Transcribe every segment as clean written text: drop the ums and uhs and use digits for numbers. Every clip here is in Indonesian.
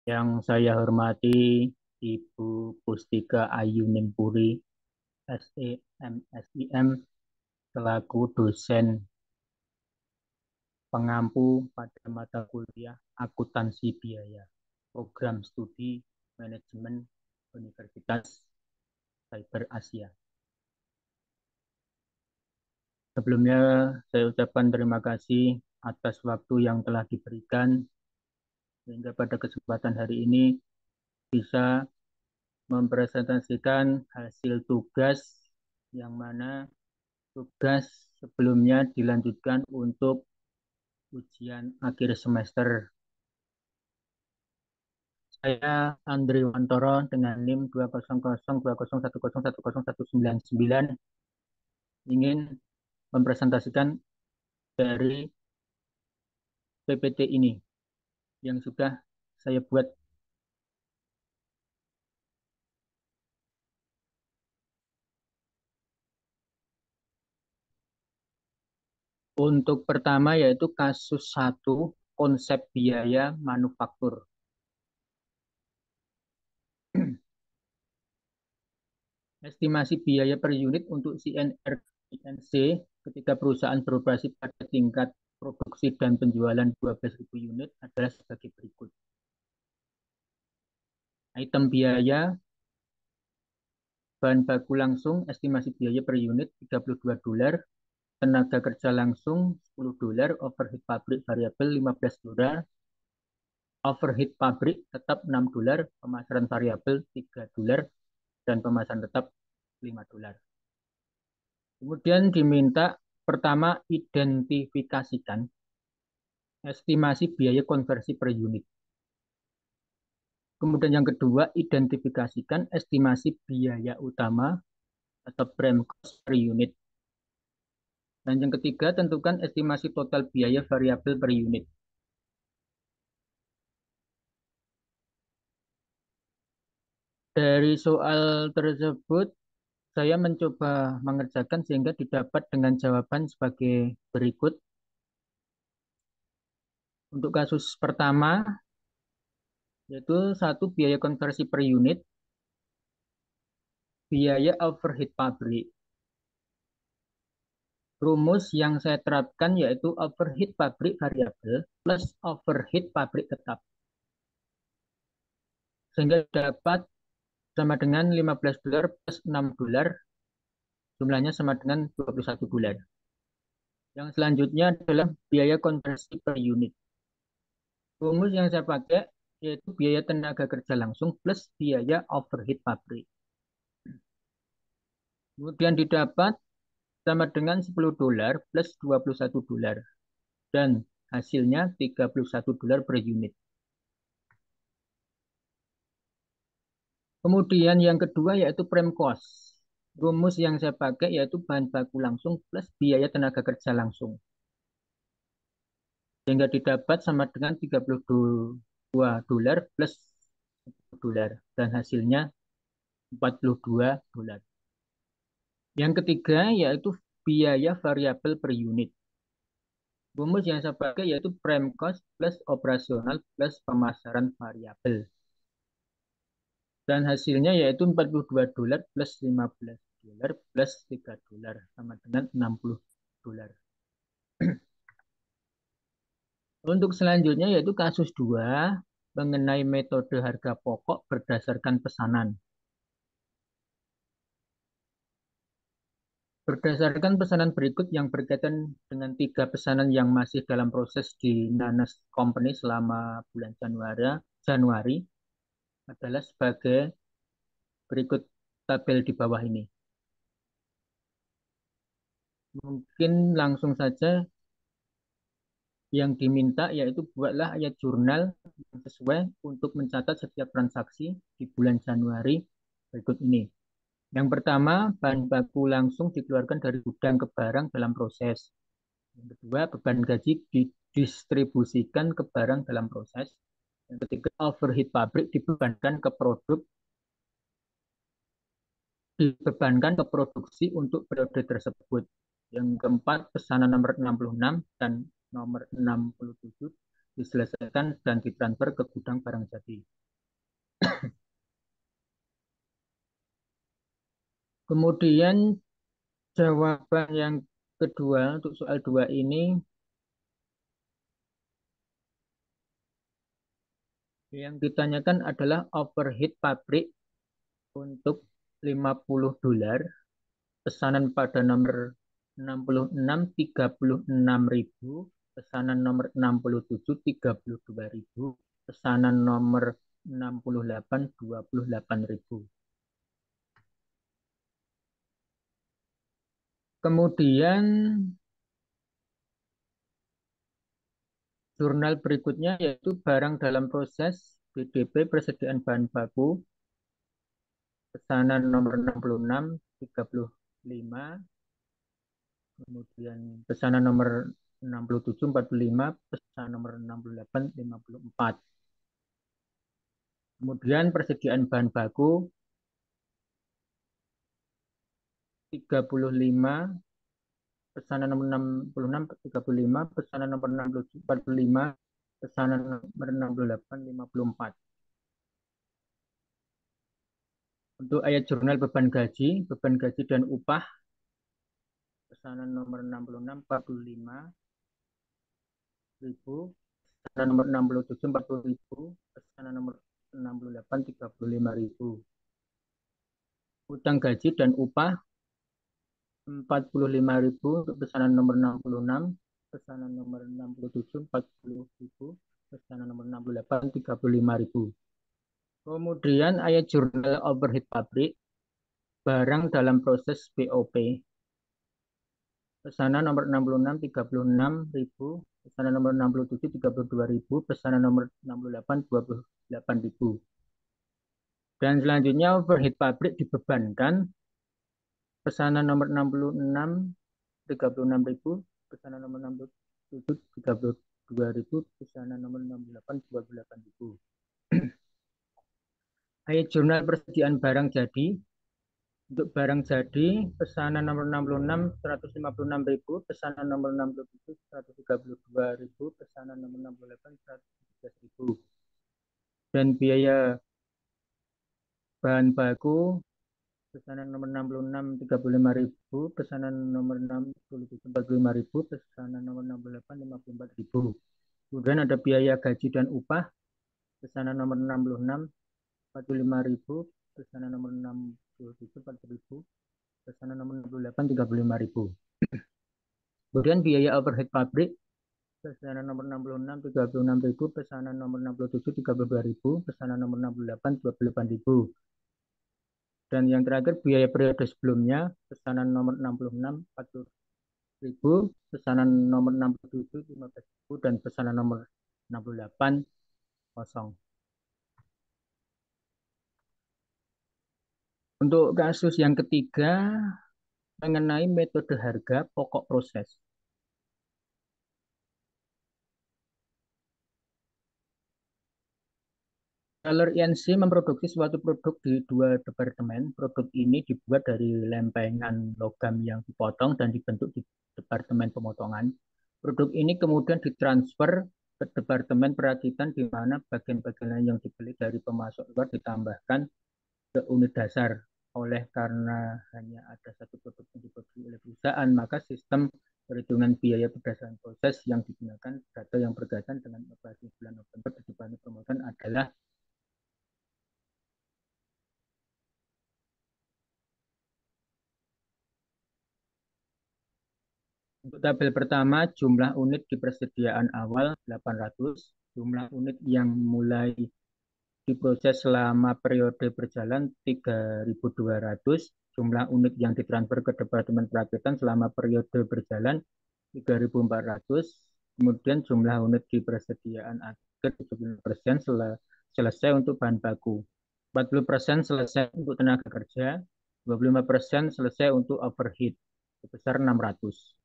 Yang saya hormati Ibu Pustika Ayu Ningpuri, SEM, SIM, selaku dosen pengampu pada mata kuliah Akuntansi Biaya, Program Studi Manajemen Universitas Cyber Asia. Sebelumnya, saya ucapkan terima kasih atas waktu yang telah diberikan sehingga pada kesempatan hari ini bisa mempresentasikan hasil tugas yang mana tugas sebelumnya dilanjutkan untuk ujian akhir semester. Saya Andri Wantoro dengan NIM 2002010101999 ingin mempresentasikan dari PPT ini yang sudah saya buat. Untuk pertama yaitu kasus 1, konsep biaya manufaktur. Estimasi biaya per unit untuk CNR INC ketika perusahaan beroperasi pada tingkat produksi dan penjualan 12.000 unit adalah sebagai berikut. Item biaya, bahan baku langsung, estimasi biaya per unit $32, tenaga kerja langsung $10, overhead pabrik variabel $15, overhead pabrik tetap $6, pemasaran variabel $3, dan pemasaran tetap $5. Kemudian diminta pertama identifikasikan estimasi biaya konversi per unit. Kemudian yang kedua, identifikasikan estimasi biaya utama atau prime cost per unit. Dan yang ketiga, tentukan estimasi total biaya variabel per unit. Dari soal tersebut, saya mencoba mengerjakan sehingga didapat dengan jawaban sebagai berikut. Untuk kasus pertama, yaitu 1, biaya konversi per unit, biaya overhead pabrik. Rumus yang saya terapkan yaitu overhead pabrik variabel plus overhead pabrik tetap. Sehingga dapat sama dengan $15 plus $6, jumlahnya sama dengan $21. Yang selanjutnya adalah biaya konversi per unit. Rumus yang saya pakai yaitu biaya tenaga kerja langsung plus biaya overhead pabrik. Kemudian didapat sama dengan $10 plus $21. Dan hasilnya $31 per unit. Kemudian yang kedua yaitu prime cost. Rumus yang saya pakai yaitu bahan baku langsung plus biaya tenaga kerja langsung. Sehingga didapat sama dengan $32 plus $10. Dan hasilnya $42. Yang ketiga yaitu biaya variabel per unit. Rumus yang saya pakai yaitu prime cost plus operasional plus pemasaran variabel. Dan hasilnya yaitu $42 plus $15 plus $3 sama dengan $60. Untuk selanjutnya yaitu kasus 2 mengenai metode harga pokok berdasarkan pesanan. Berdasarkan pesanan berikut yang berkaitan dengan 3 pesanan yang masih dalam proses di Nanas Company selama bulan Januari adalah sebagai berikut tabel di bawah ini. Mungkin langsung saja yang diminta yaitu buatlah ayat jurnal yang sesuai untuk mencatat setiap transaksi di bulan Januari berikut ini. Yang pertama, bahan baku langsung dikeluarkan dari gudang ke barang dalam proses. Yang kedua, beban gaji didistribusikan ke barang dalam proses. Yang ketiga, overhead pabrik dibebankan ke produksi untuk periode tersebut. Yang keempat, pesanan nomor 66 dan nomor 67 diselesaikan dan ditransfer ke gudang barang jadi. Kemudian jawaban yang kedua untuk soal 2 ini yang ditanyakan adalah overhead pabrik untuk $50. Pesanan pada nomor 66 36.000, pesanan nomor 67 32.000, pesanan nomor 68 28.000. Kemudian jurnal berikutnya yaitu barang dalam proses BDP persediaan bahan baku, pesanan nomor 66 35, kemudian pesanan nomor 67 45, pesanan nomor 68 54. Kemudian persediaan bahan baku 35, pesanan nomor 66 35, pesanan nomor 67 45, pesanan nomor 68 54. Untuk ayat jurnal beban gaji dan upah, pesanan nomor 66 45.000, pesanan nomor 67 40.000, pesanan nomor 68 35.000. Utang gaji dan upah 45.000 untuk pesanan nomor 66, pesanan nomor 67 40.000, pesanan nomor 68 35.000. Kemudian ayat jurnal overhead pabrik, barang dalam proses BOP. Pesanan nomor 66 36.000, pesanan nomor 67 32.000, pesanan nomor 68 28.000. Dan selanjutnya overhead pabrik dibebankan pesanan nomor 66 36.000, pesanan nomor 67 32.000, pesanan nomor 68 28.000. Ayat jurnal persediaan barang jadi. Untuk barang jadi, pesanan nomor 66 156.000, pesanan nomor 67 132.000, pesanan nomor 68 113.000. Dan biaya bahan baku, pesanan nomor 66 35.000, pesanan nomor 67 45.000, pesanan nomor 68 54.000. Kemudian ada biaya gaji dan upah, pesanan nomor 66 45.000, pesanan nomor 67 40.000, pesanan nomor 68 35.000. Kemudian biaya overhead pabrik, pesanan nomor 66 36.000, pesanan nomor 67 32.000, pesanan nomor 68 28.000. Dan yang terakhir biaya periode sebelumnya, pesanan nomor 66 40.000, pesanan nomor 67 15.000, dan pesanan nomor 68 kosong. Untuk kasus yang ketiga mengenai metode harga pokok proses. Taylor INC memproduksi suatu produk di 2 departemen. Produk ini dibuat dari lempengan logam yang dipotong dan dibentuk di departemen pemotongan. Produk ini kemudian ditransfer ke departemen perakitan di mana bagian-bagian yang dibeli dari pemasok luar ditambahkan ke unit dasar. Oleh karena hanya ada satu produk yang diproduksi oleh perusahaan, maka sistem perhitungan biaya berdasarkan proses yang digunakan data yang berkaitan dengan operasi bulan November di departemen pemotongan adalah untuk tabel pertama, jumlah unit di persediaan awal 800, jumlah unit yang mulai diproses selama periode berjalan 3.200, jumlah unit yang ditransfer ke Departemen Perakitan selama periode berjalan 3.400, kemudian jumlah unit di persediaan akhir 70% selesai untuk bahan baku, 40% selesai untuk tenaga kerja, 25% selesai untuk overhead, sebesar 600.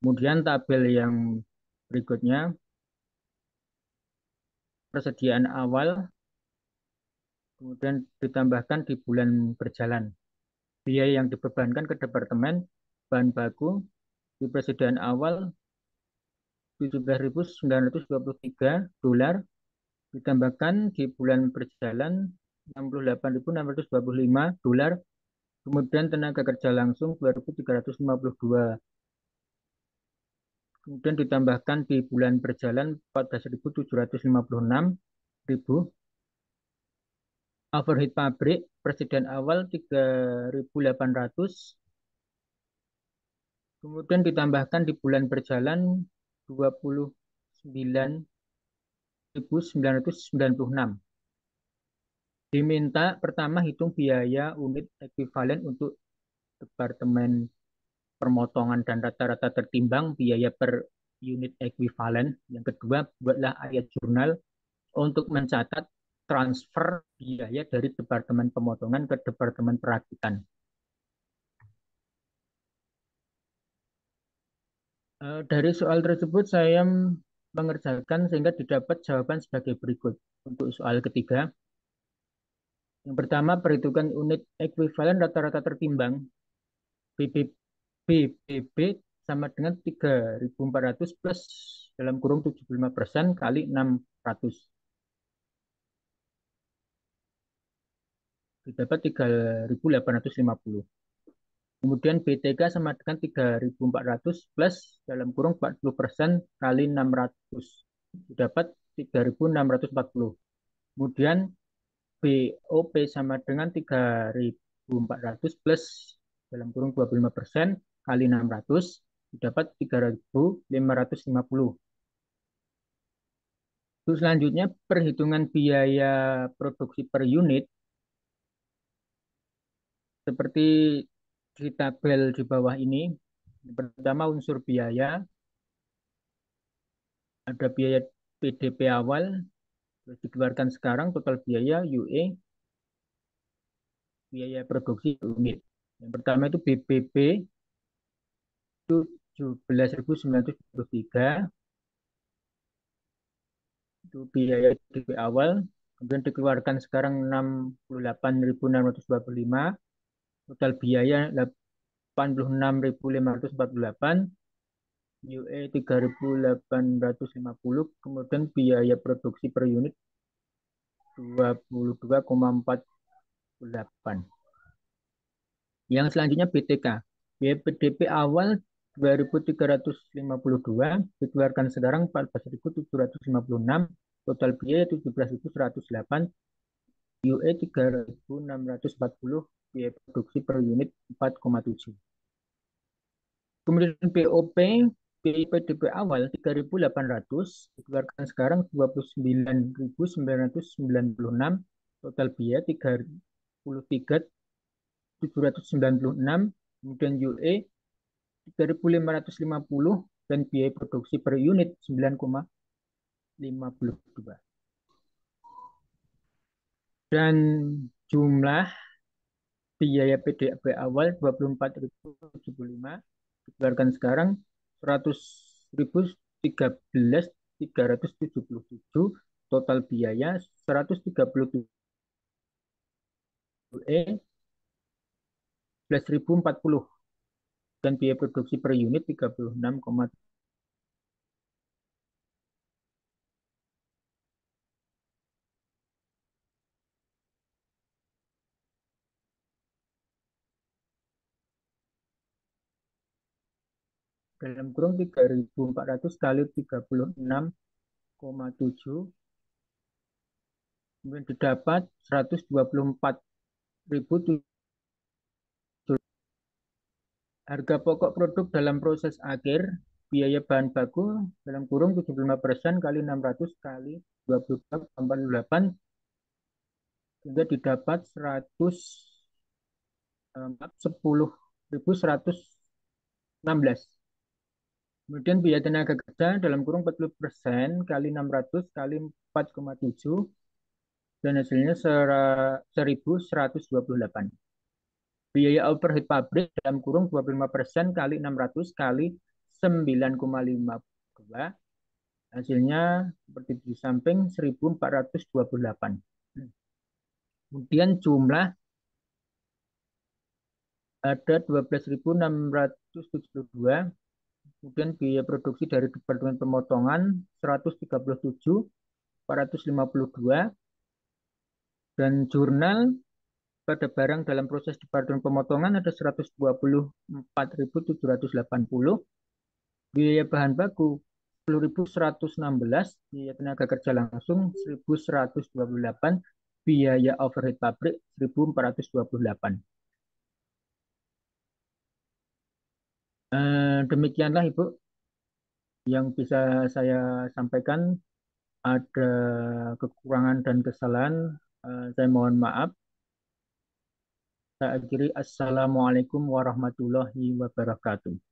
Kemudian tabel yang berikutnya, persediaan awal, kemudian ditambahkan di bulan berjalan. Biaya yang dibebankan ke departemen, bahan baku, di persediaan awal, $17.923 ditambahkan di bulan berjalan $68.625, kemudian tenaga kerja langsung 2.352, kemudian ditambahkan di bulan berjalan 14.756 overhead pabrik presiden awal 3.800, kemudian ditambahkan di bulan berjalan 29.996. Diminta pertama hitung biaya unit ekuivalen untuk Departemen Pemotongan dan rata-rata tertimbang biaya per unit ekuivalen. Yang kedua, buatlah ayat jurnal untuk mencatat transfer biaya dari Departemen Pemotongan ke Departemen Perakitan. Dari soal tersebut saya mengerjakan sehingga didapat jawaban sebagai berikut. Untuk soal ketiga, yang pertama perhitungan unit ekuivalen rata-rata tertimbang BBB sama dengan 3.400 plus dalam kurung 75% kali 600. Didapat 3.850. Kemudian BTK sama dengan 3.400 plus dalam kurung 40% kali 600. Didapat 3.640. Kemudian BOP sama dengan 3.400 plus dalam kurung 25% kali 600. Didapat 3.550. Terus selanjutnya perhitungan biaya produksi per unit seperti di tabel di bawah ini. Pertama unsur biaya, ada biaya PDP awal, terus dikeluarkan sekarang total biaya UE, biaya produksi unit. Yang pertama itu BBB itu 17.923, itu biaya PDP awal, kemudian dikeluarkan sekarang 68.625, total biaya 86.548, UE 3.850, kemudian biaya produksi per unit 22,48. Yang selanjutnya BTK. Biaya PDP awal 2.352, dikeluarkan sekarang 14.756, total biaya 17.108, UE 3.640, biaya produksi per unit 4,7. Kemudian BOP, PDP awal 3.800, dikeluarkan sekarang 29.996, total biaya 33.796, kemudian UE 3.550 dan biaya produksi per unit 9,52. Dan jumlah biaya PDP awal 24.075, dikeluarkan sekarang 100.013.377, total biaya 137 E 11.040 dan biaya produksi per unit 36,7. Dalam kurung 3.400 kali 36,7, kemudian didapat 124.000. Harga pokok produk dalam proses akhir, biaya bahan baku dalam kurung 75% kali 600 kali 22,48, sehingga didapat 10.116. Kemudian biaya tenaga kerja dalam kurung 40% kali 600 kali 4,7, dan hasilnya 1.128. Biaya overhead pabrik dalam kurung 25% kali 600 kali 9,52, hasilnya seperti di samping 1.428. Kemudian jumlah ada 12.672, Kemudian biaya produksi dari Departemen Pemotongan 137.452, dan jurnal pada barang dalam proses Departemen Pemotongan ada 124.780. Biaya bahan baku 10.116, biaya tenaga kerja langsung 1.128, biaya overhead pabrik 1.428. Demikianlah Ibu yang bisa saya sampaikan. Ada kekurangan dan kesalahan, saya mohon maaf. Saya akhiri. Assalamualaikum warahmatullahi wabarakatuh.